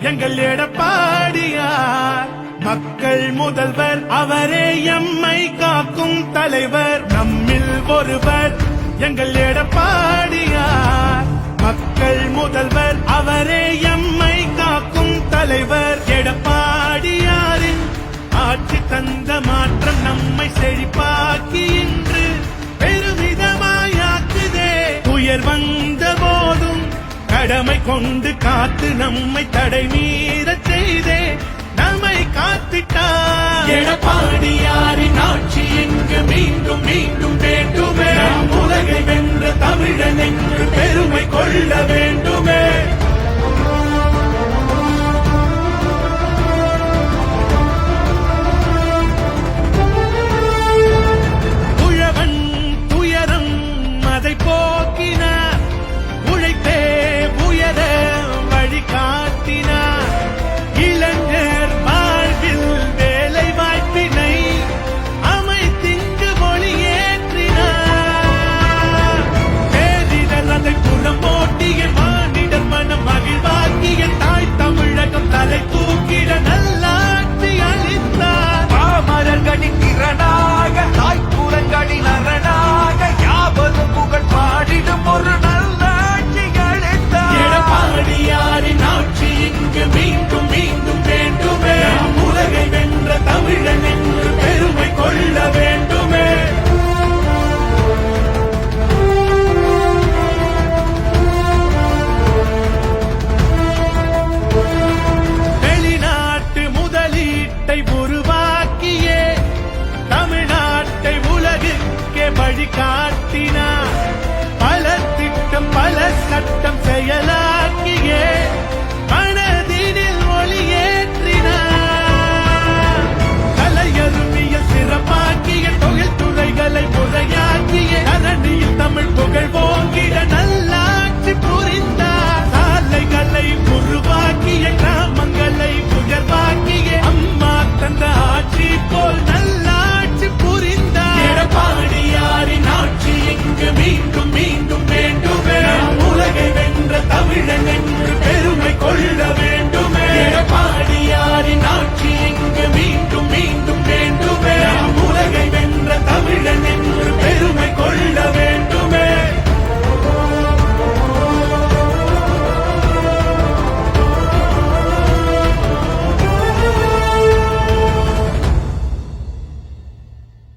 எங்கள் எடப்பாடியார் மக்கள் முதல்வர், அவரே எம்மை காக்கும் தலைவர். நம்மில் ஒருவர் எங்கள் எடப்பாடியார் மக்கள் முதல்வர், அவரே எம்மை காக்கும் தலைவர். எடப்பாடியாரின் ஆட்சி தந்த மாற்றம் நம்மை செழிப்பாக்கி இன்று பெருமிதமாயாக்குதே. உயர் வந்த போதும் கடமை கொண்டு காத்து நம்மை தடை மீறச் செய்தே நம்மை காத்திட்டார். எடப்பாடியாரின் ஆட்சி இங்கு மீண்டும் மீண்டும் வேண்டுமே. நாம் உலகை வென்ற தமிழன் என்று பெருமை கொள்ள வேண்டுமே. உழவன் துயரம் அதை போக்கினார், உழைத்தே உயர வழி காட்டினார். இளைஞர் வாழ்வில் வேலை வாய்ப்பினை அமைத்திங்கு மொழியேற்றினார். பேரிடர் அதை புறம்போட்டிய மானிடர் மனம் மகிழ்வாக்கிய தாய் தமிழகம் தலை தூக்கிட நல்லாட்சி அளித்தார். பாமரர்களின் திறனாக தாய்ப்புறங்களின் அரணாக யாவரும் புகழ் பாடிடும் ஒரு நல்லாட்சி அளித்தார். எடப்பாடியாரின் ஆட்சி இங்கு மீண்டும் மீண்டும் வேண்டுமே. நாம் உலகை வென்ற தமிழன் என்று பெருமை கொள்ள வேண்டுமே. வெளிநாட்டு முதலீட்டை உருவாக்கியே தமிழ்நாட்டை உலகுக்கே வழிகாட்டினார். பல திட்டம் பல சட்டம் செயலாக்கியே மனதினில் ஒளியேற்றினார். கலையருவியல் சிறப்பாக்கிய தொழில் துறைகளை முறையாக்கிய தரணியில் தமிழ் புகழ்வோ